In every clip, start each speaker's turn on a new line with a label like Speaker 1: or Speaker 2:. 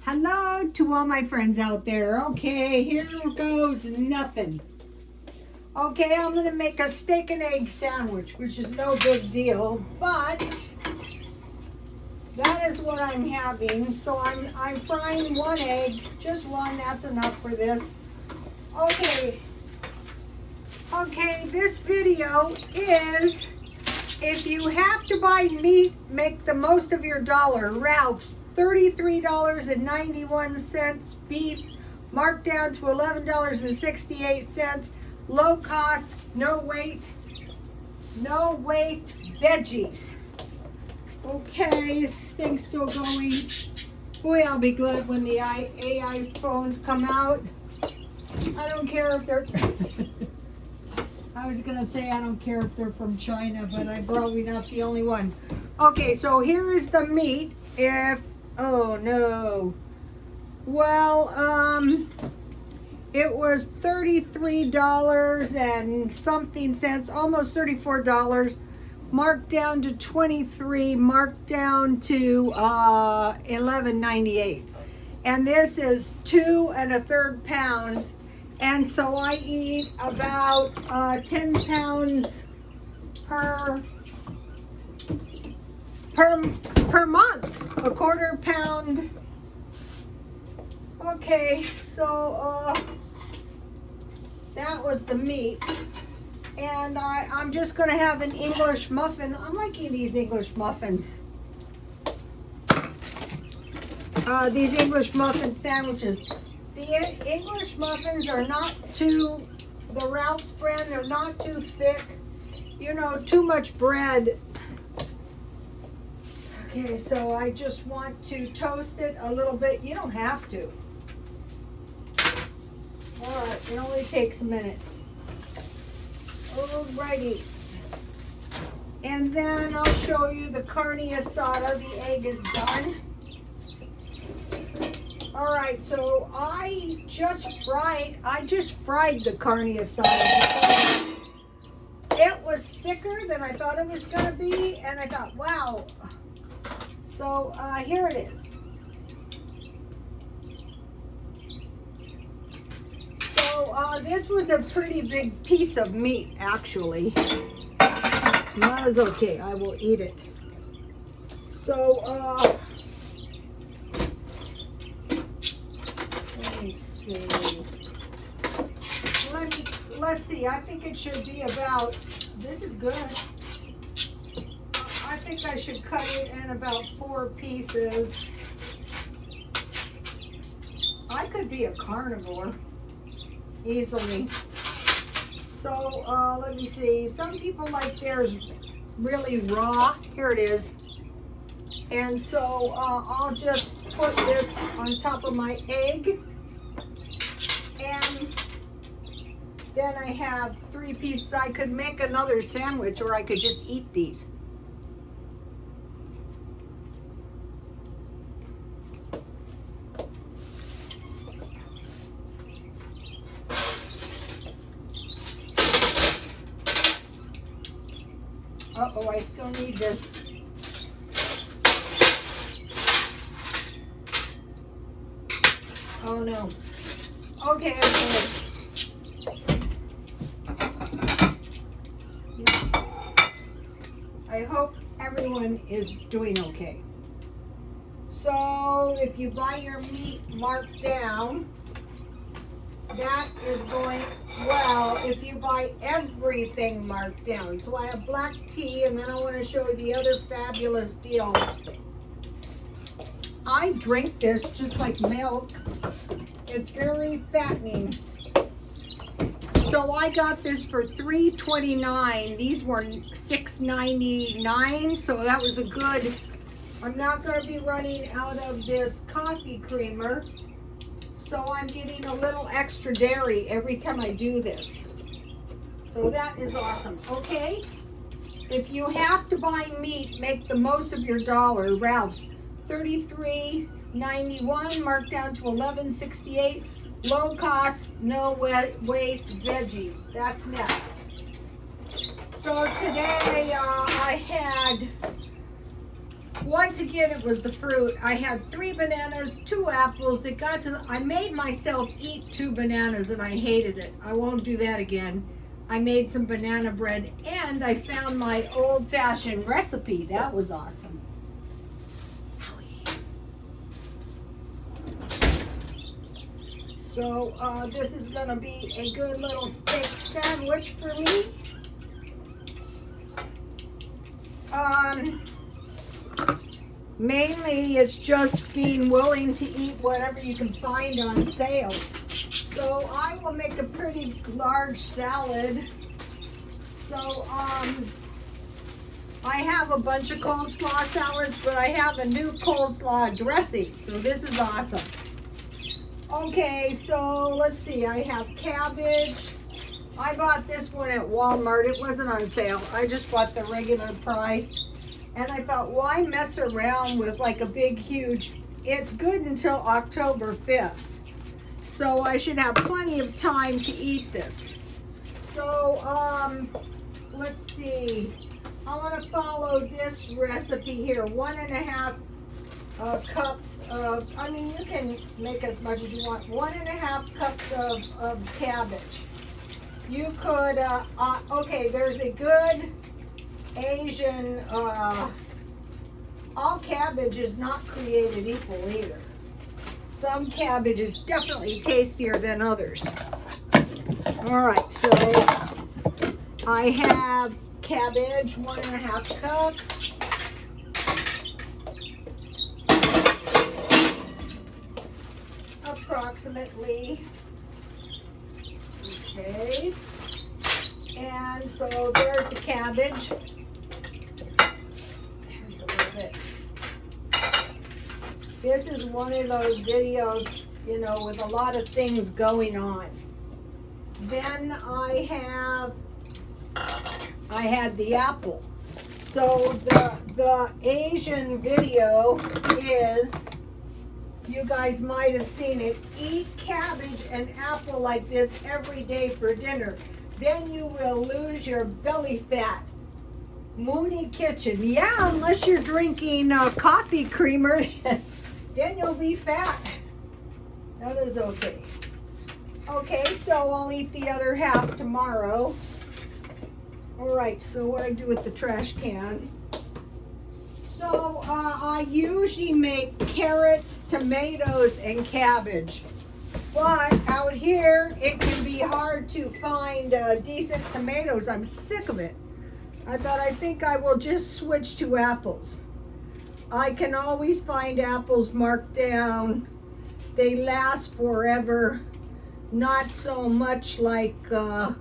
Speaker 1: Hello to all my friends out there. Okay, here goes nothing. Okay, I'm gonna make a steak and egg sandwich, which is no big deal, but that is what I'm having. So I'm frying one egg, just one, that's enough for this. Okay, this video is if you have to buy meat, make the most of your dollar. Ralph's, $33.91. Beef, marked down to $11.68. Low cost, no waste veggies. Okay, this thing's still going. Boy, I'll be glad when the AI phones come out. I don't care if they're I was gonna say I don't care if they're from China, but I'm probably not the only one. Okay, so here is the meat. Oh no. Well, it was $33 and something cents, almost $34. Marked down to $23, marked down to $11.98. And this is 2 1/3 pounds. And so I eat about 10 pounds per month, a 1/4 pound. Okay, so that was the meat. And I'm just gonna have an English muffin. I'm liking these English muffins. These English muffin sandwiches. The English muffins are not too, the Ralph's brand, they're not too thick. You know, too much bread. Okay, so I just want to toast it a little bit. You don't have to. All right, it only takes a minute. Alrighty. And then I'll show you the carne asada. The egg is done. All right, so I just fried the carne asada. It was thicker than I thought it was gonna be, and I thought, wow. So here it is. So this was a pretty big piece of meat, actually. That was okay, I will eat it. So, let me see. Let's see. I think it should be about, this is good. I think I should cut it in about 4 pieces. I could be a carnivore easily. So let me see. Some people like theirs really raw. Here it is. And so I'll just put this on top of my egg. And then I have 3 pieces. I could make another sandwich, or I could just eat these. Uh-oh, I still need this. Oh no. Okay. I hope everyone is doing okay. So if you buy your meat marked down, that is going well. If you buy everything marked down. So I have black tea, and then I want to show you the other fabulous deal. I drink this just like milk. It's very fattening. So I got this for $3.29. These were $6.99, so that was a good. I'm not going to be running out of this coffee creamer, so I'm getting a little extra dairy every time I do this. So that is awesome. Okay, if you have to buy meat, make the most of your dollar. Ralph's, $33.91, marked down to $11.68. Low cost, no waste veggies. That's next. So today I had once again, it was the fruit. I had 3 bananas, 2 apples. It got to I made myself eat 2 bananas and I hated it. I won't do that again. I made some banana bread and I found my old-fashioned recipe. That was awesome. So this is going to be a good little steak sandwich for me. Mainly it's just being willing to eat whatever you can find on sale. So I will make a pretty large salad. So I have a bunch of coleslaw salads, but I have a new coleslaw dressing. So this is awesome. Okay, so let's see. I have cabbage. I bought this one at Walmart. It wasn't on sale. I just bought the regular price. And I thought, why mess around with like a big, huge, it's good until October 5th. So I should have plenty of time to eat this. So, let's see. I want to follow this recipe here. 1.5 cups of, I mean, you can make as much as you want. 1.5 cups of cabbage. You could, okay, there's a good Asian, all cabbage is not created equal either. Some cabbage is definitely tastier than others. All right, so I have cabbage, 1.5 cups. Approximately. Okay. And so there's the cabbage. Here's a little bit. This is one of those videos, you know, with a lot of things going on. Then I had the apple. So the Asian video is, you guys might have seen it, eat cabbage and apple like this every day for dinner. Then you will lose your belly fat. Mooney Kitchen. Yeah, unless you're drinking coffee creamer, then you'll be fat. That is okay. Okay, so I'll eat the other half tomorrow. All right, so what I do with the trash can. So I usually make carrots, tomatoes, and cabbage. But out here, it can be hard to find decent tomatoes. I'm sick of it. I thought, I think I will just switch to apples. I can always find apples Markdown. They last forever. Not so much like, not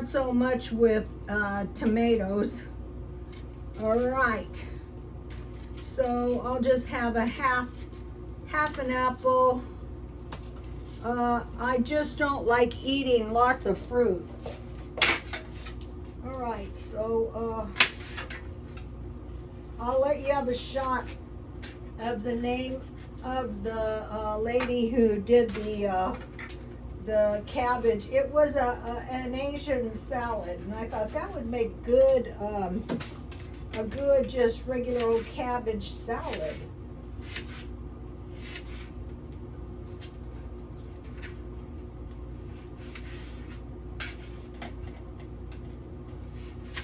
Speaker 1: so much with tomatoes. All right. So I'll just have a half an apple. I just don't like eating lots of fruit. All right, so I'll let you have a shot of the name of the lady who did the cabbage. It was an Asian salad, and I thought that would make good a good just regular old cabbage salad.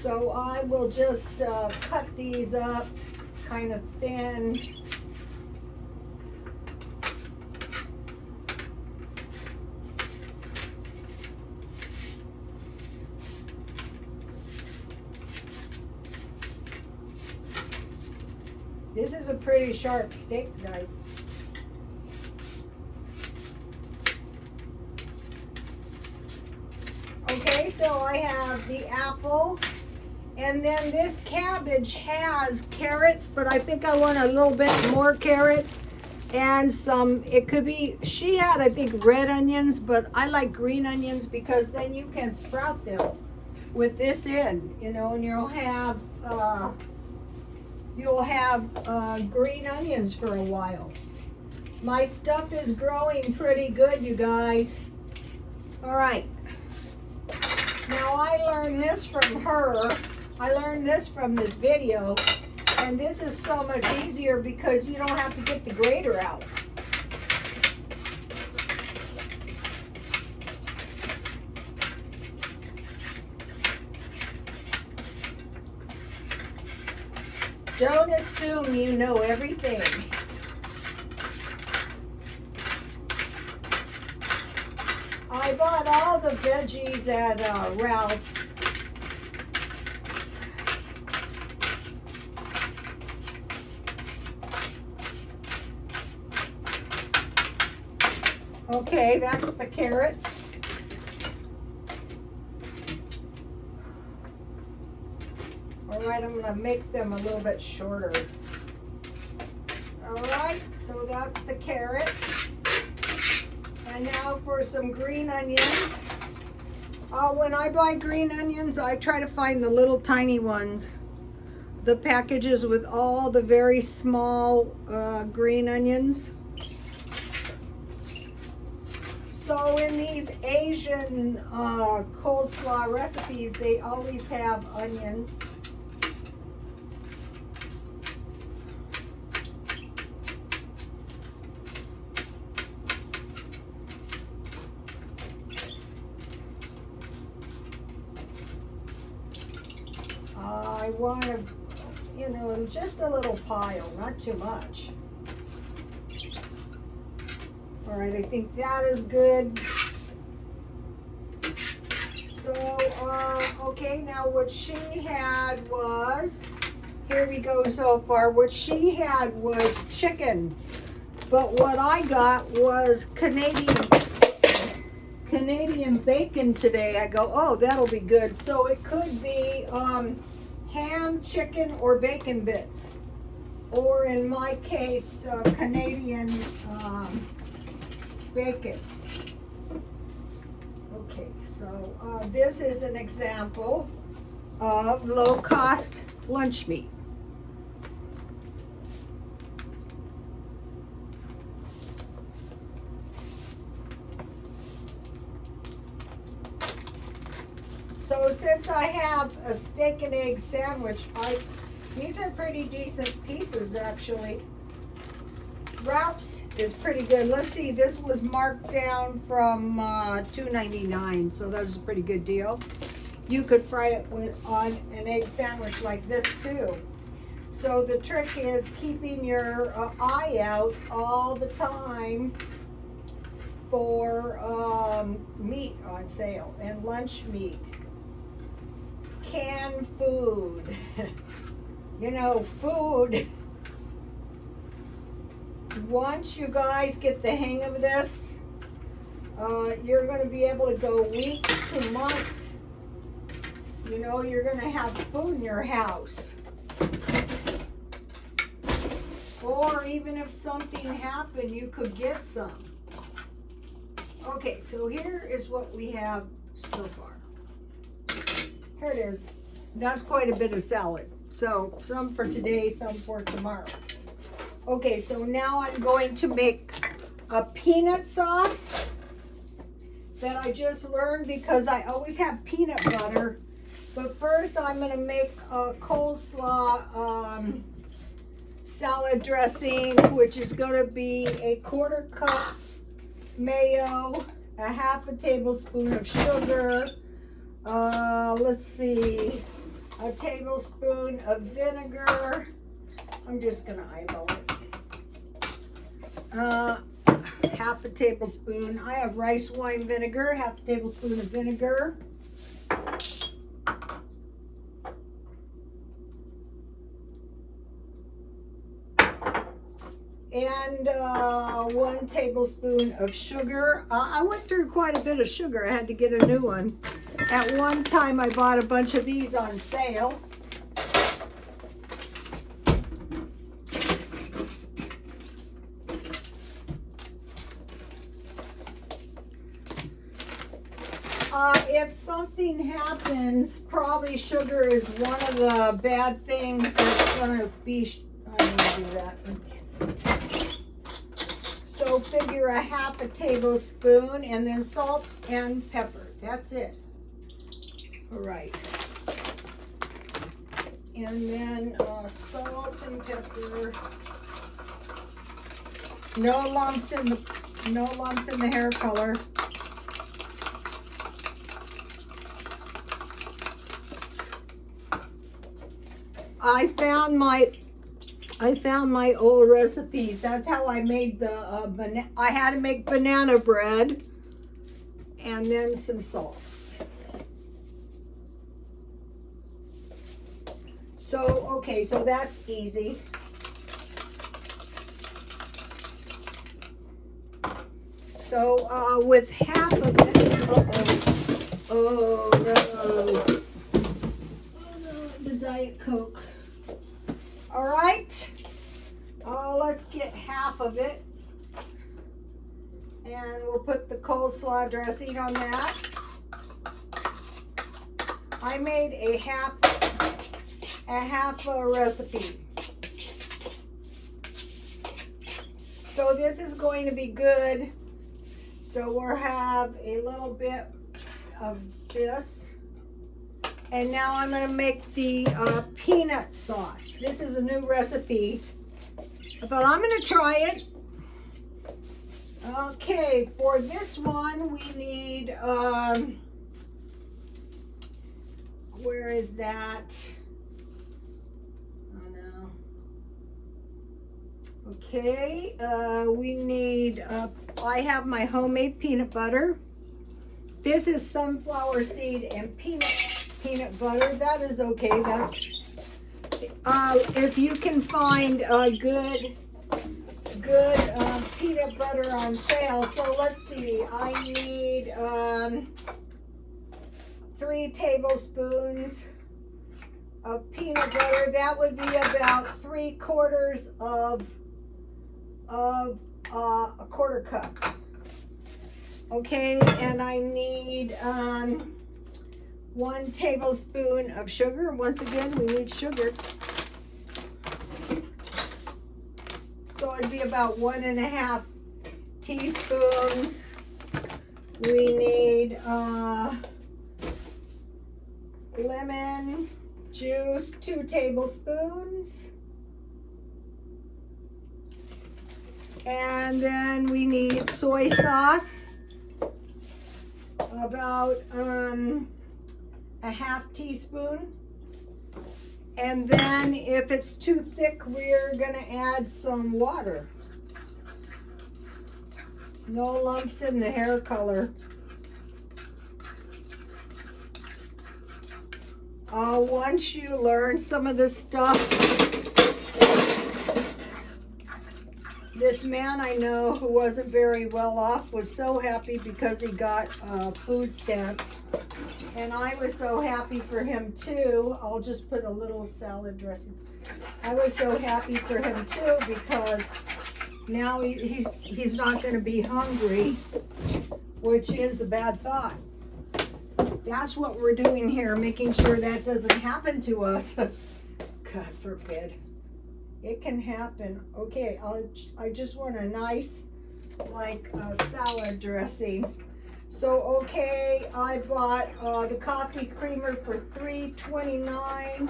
Speaker 1: So I will just cut these up kind of thin. This is a pretty sharp steak knife. Okay, so I have the apple. And then this cabbage has carrots, but I think I want a little bit more carrots and some, it could be, she had, I think, red onions, but I like green onions because then you can sprout them with this in, you know, and you'll have green onions for a while. My stuff is growing pretty good, you guys. All right. Now I learned this from her. I learned this from this video, And this is so much easier because you don't have to get the grater out. Don't assume you know everything. I bought all the veggies at Ralph's. Okay, that's the carrot. All right, I'm gonna make them a little bit shorter. All right, so that's the carrot. And now for some green onions. When I buy green onions, I try to find the little tiny ones. The packages with all the very small green onions. So in these Asian coleslaw recipes, they always have onions. I want to, you know, just a little pile, not too much. All right, I think that is good. So, okay, now what she had was, here we go so far, what she had was chicken. But what I got was Canadian bacon today. I go, oh, that'll be good. So it could be ham, chicken, or bacon bits. Or in my case, Canadian bacon. Okay, so this is an example of low-cost lunch meat. So since I have a steak and egg sandwich, these are pretty decent pieces actually. Ralph's is pretty good. Let's see, this was marked down from $2.99, so that was a pretty good deal. You could fry it on an egg sandwich like this too. So the trick is keeping your eye out all the time for meat on sale and lunch meat. Canned food. You know, food. Once you guys get the hang of this, you're going to be able to go weeks to months. You know, you're going to have food in your house. Or even if something happened, you could get some. Okay, so here is what we have so far. Here it is. That's quite a bit of salad. So some for today, some for tomorrow. Okay, so now I'm going to make a peanut sauce that I just learned because I always have peanut butter. But first I'm going to make a coleslaw salad dressing, which is going to be a 1/4 cup mayo, a 1/2 tablespoon of sugar, let's see, a tablespoon of vinegar. I'm just going to eyeball it. 1/2 tablespoon. I have rice wine vinegar, 1/2 tablespoon of vinegar. And 1 tablespoon of sugar. I went through quite a bit of sugar. I had to get a new one. At one time I bought a bunch of these on sale. If something happens, probably sugar is one of the bad things that's going to be, I'm going to do that. So figure a 1/2 tablespoon and then salt and pepper. That's it. All right. And then salt and pepper. No lumps in the hair color. I found my old recipes. That's how I made the I had to make banana bread and then some salt. So, okay, so that's easy. So, with half of it, oh no, the Diet Coke. All right, let's get half of it, and we'll put the coleslaw dressing on that. I made a half recipe. So this is going to be good. So we'll have a little bit of this. And now I'm going to make the peanut sauce. This is a new recipe. I thought I'm going to try it. Okay, for this one we need, where is that? Okay, we need, I have my homemade peanut butter. This is sunflower seed and peanut butter. That is okay. That's, if you can find a good peanut butter on sale. So let's see, I need 3 tablespoons of peanut butter. That would be about 3/4 of a 1/4 cup. Okay, and I need 1 tablespoon of sugar. Once again, we need sugar. So it'd be about 1.5 teaspoons. We need lemon juice, 2 tablespoons. And then we need soy sauce, about 1/2 teaspoon. And then if it's too thick, we're gonna add some water. No lumps in the hair color. Once you learn some of this stuff, this man I know who wasn't very well off was so happy because he got food stamps. And I was so happy for him too. I'll just put a little salad dressing. I was so happy for him too because now he's not going to be hungry, which is a bad thought. That's what we're doing here, making sure that doesn't happen to us. God forbid. It can happen. Okay, I just want a nice, like, salad dressing. So, okay, I bought the coffee creamer for $3.29,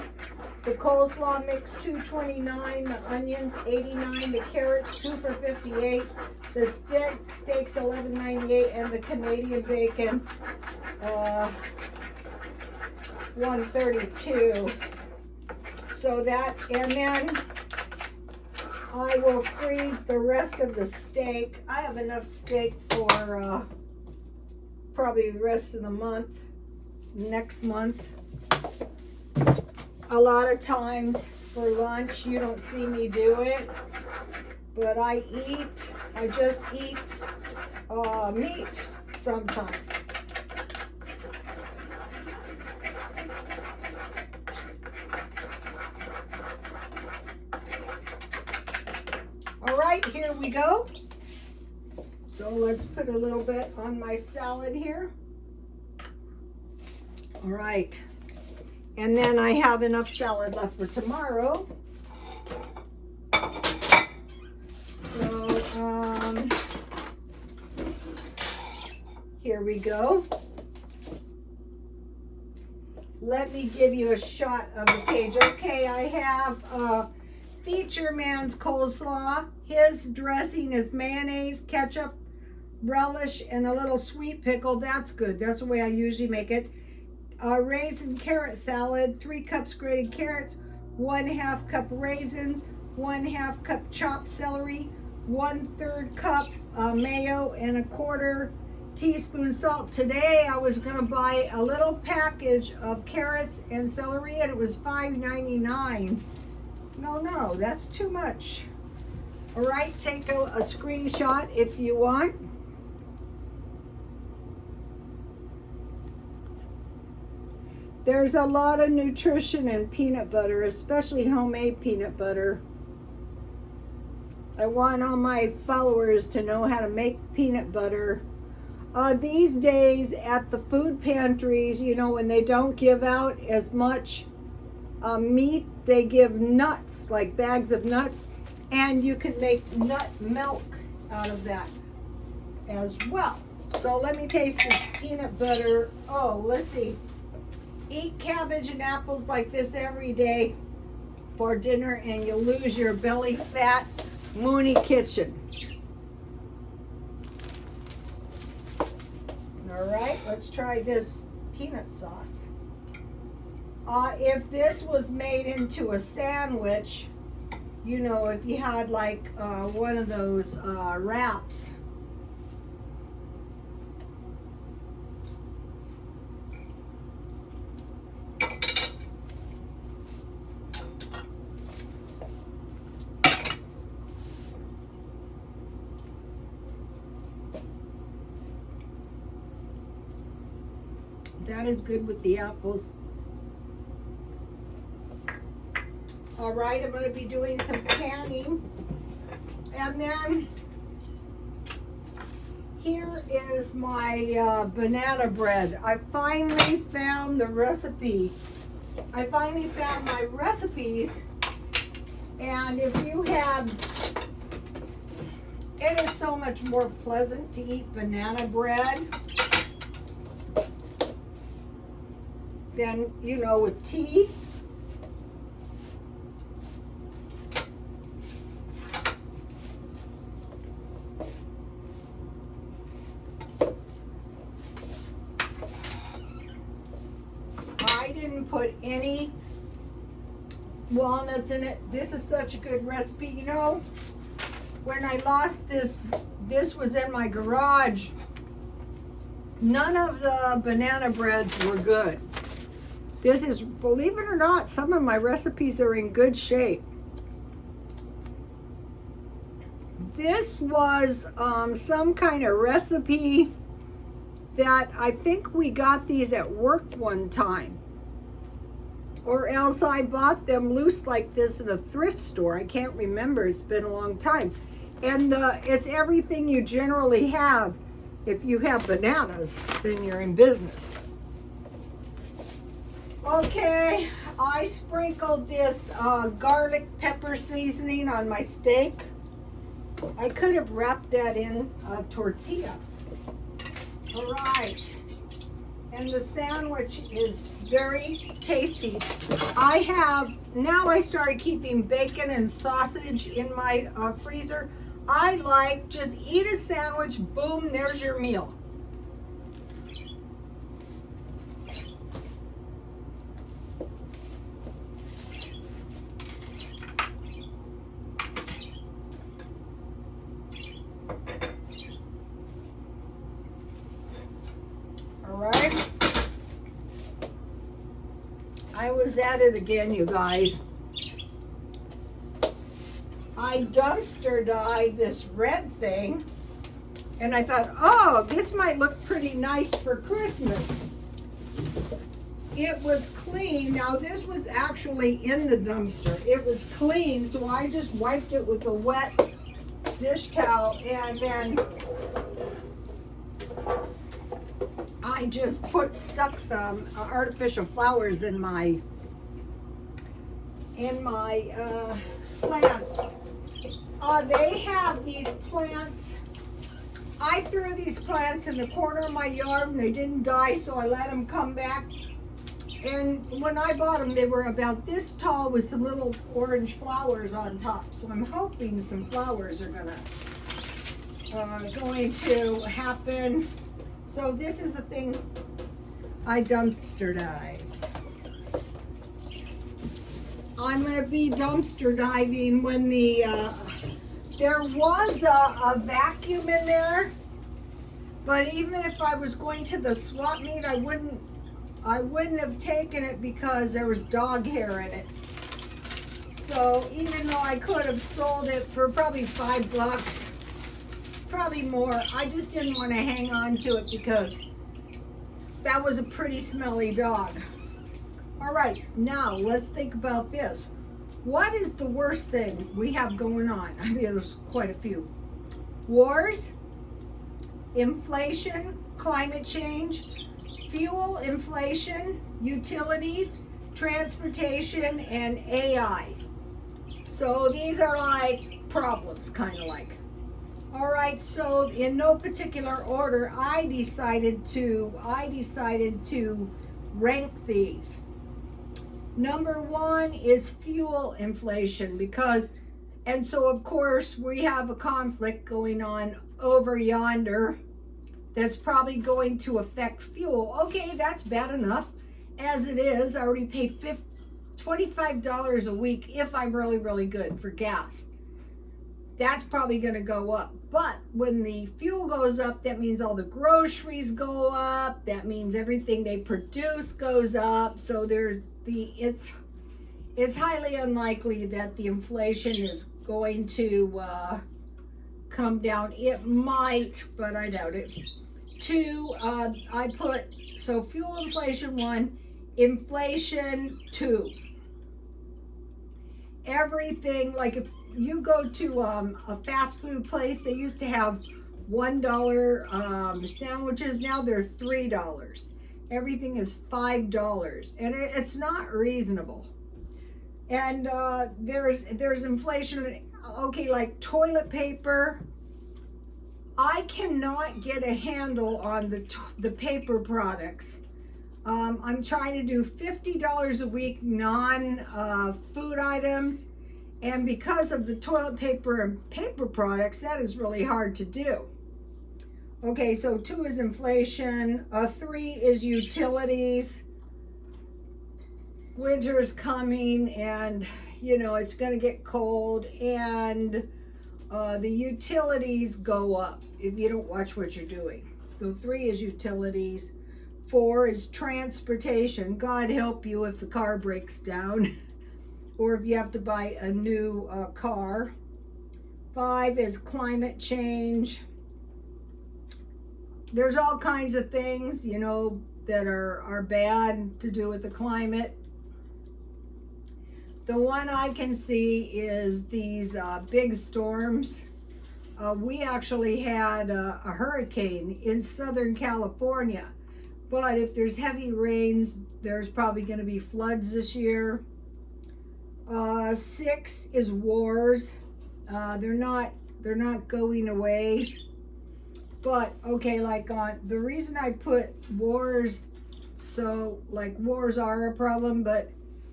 Speaker 1: the coleslaw mix $2.29, the onions $89, the carrots 2 for $58, the steaks $11.98, and the Canadian bacon $1.32. So that, and then I will freeze the rest of the steak. I have enough steak for probably the rest of the month, next month. A lot of times for lunch, you don't see me do it, but I just eat meat sometimes. All right, here we go. So let's put a little bit on my salad here. All right. And then I have enough salad left for tomorrow. So, here we go. let me give you a shot of the page. Okay, I have Feature Man's coleslaw. His dressing is mayonnaise, ketchup, relish, and a little sweet pickle. That's good. That's the way I usually make it. Raisin carrot salad, 3 cups grated carrots, 1/2 cup raisins, 1/2 cup chopped celery, 1/3 cup mayo, and 1/4 teaspoon salt. Today I was going to buy a little package of carrots and celery, and it was $5.99. No, that's too much. All right, take a screenshot if you want. There's a lot of nutrition in peanut butter, especially homemade peanut butter. I want all my followers to know how to make peanut butter. These days at the food pantries, you know, when they don't give out as much meat, they give nuts, like bags of nuts, and you can make nut milk out of that as well. So let me taste this peanut butter. Oh, let's see. Eat cabbage and apples like this every day for dinner, and you'll lose your belly fat. Mooney Kitchen. All right, let's try this peanut sauce. If this was made into a sandwich, you know, if you had like one of those wraps, that is good with the apples. All right, I'm going to be doing some canning. And then here is my banana bread. I finally found the recipe. I finally found my recipes. And if you have, it is so much more pleasant to eat banana bread than, you know, with tea. I didn't put any walnuts in it. This is such a good recipe. You know, when I lost this was in my garage. None of the banana breads were good. This is, believe it or not, some of my recipes are in good shape. This was some kind of recipe that I think we got these at work one time. Or else I bought them loose like this in a thrift store. I can't remember. It's been a long time. And it's everything you generally have. If you have bananas, then you're in business. Okay, I sprinkled this garlic pepper seasoning on my steak. I could have wrapped that in a tortilla. All right, and the sandwich is very tasty. Now I started keeping bacon and sausage in my freezer. I like, just eat a sandwich, boom, there's your meal. All right. I was at it again, you guys. I dumpster dived this red thing, and I thought, oh, this might look pretty nice for Christmas. It was clean. Now, this was actually in the dumpster. It was clean, so I just wiped it with a wet dish towel, and then I just stuck some artificial flowers in my plants. They have these plants. I threw these plants in the corner of my yard and they didn't die, so I let them come back. And when I bought them, they were about this tall with some little orange flowers on top. So I'm hoping some flowers are going to happen. So this is the thing I dumpster dived. I'm going to be dumpster diving when there was a vacuum in there, but even if I was going to the swap meet, I wouldn't have taken it because there was dog hair in it. So even though I could have sold it for probably $5, probably more, I just didn't want to hang on to it because that was a pretty smelly dog. All right, now let's think about this. What is the worst thing we have going on? I mean, there's quite a few. Wars, inflation, climate change, fuel, inflation, utilities, transportation, and AI. So these are like problems, kind of like. All right, so in no particular order, I decided to rank these. Number one is fuel inflation and so of course we have a conflict going on over yonder that's probably going to affect fuel. Okay, that's bad enough as it is. I already pay $25 a week if I'm really, really good for gas. That's probably going to go up. But when the fuel goes up, that means all the groceries go up. That means everything they produce goes up. So it's highly unlikely that the inflation is going to come down. It might, but I doubt it. Two, I put, so fuel inflation 1, inflation 2. Everything, like if you go to a fast food place, they used to have $1 sandwiches. Now they're $3. Everything is $5, and it's not reasonable. And there's inflation. Okay, like toilet paper. I cannot get a handle on the paper products. I'm trying to do $50 a week non-food items. And because of the toilet paper and paper products, that is really hard to do. Okay, so 2 is inflation. 3 is utilities. Winter is coming and, you know, it's going to get cold. And the utilities go up if you don't watch what you're doing. So 3 is utilities. 4 is transportation. God help you if the car breaks down. Or if you have to buy a new car. 5 is climate change. There's all kinds of things, you know, that are bad to do with the climate. The one I can see is these big storms. We actually had a hurricane in Southern California. But if there's heavy rains, there's probably going to be floods this year. 6 is wars. They're not going away. But okay, like the reason I put wars, so like wars are a problem, but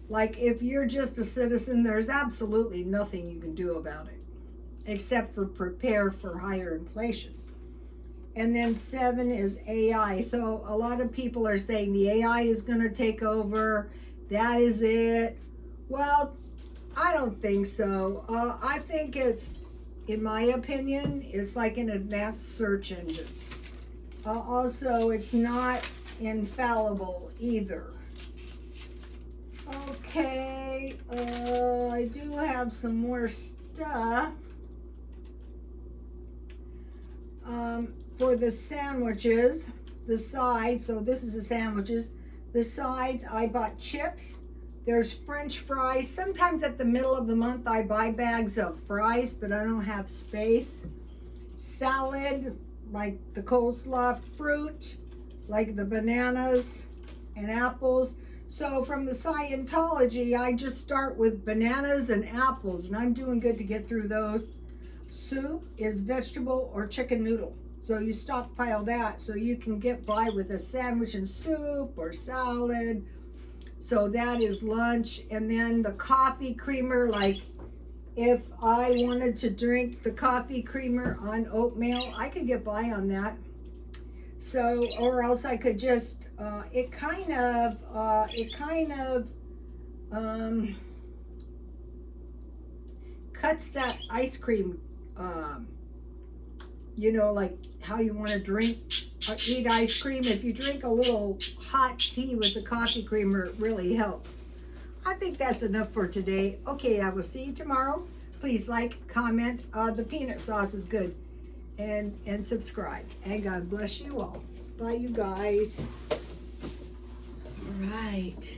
Speaker 1: like if you're just a citizen, there's absolutely nothing you can do about it except for prepare for higher inflation. And then 7 is AI. So a lot of people are saying the AI is going to take over. That is it. Well, I don't think so. I think it's, in my opinion, it's like an advanced search engine. Also, it's not infallible either. Okay, I do have some more stuff. For the sandwiches, the sides, so this is the sandwiches. The sides, I bought chips. There's French fries. Sometimes at the middle of the month I buy bags of fries, but I don't have space. Salad, like the coleslaw. Fruit, like the bananas and apples. So from the Scientology, I just start with bananas and apples, and I'm doing good to get through those. Soup is vegetable or chicken noodle. So you stockpile that so you can get by with a sandwich and soup or salad. So that is lunch. And then the coffee creamer, like if I wanted to drink the coffee creamer on oatmeal, I could get by on that. So, or else I could just, it kind of cuts that ice cream, like how you want to drink or eat ice cream. If you drink a little hot tea with the coffee creamer, it really helps. I think that's enough for today. Okay, I will see you tomorrow. Please like, comment. The peanut sauce is good. And subscribe. And God bless you all. Bye, you guys. All right.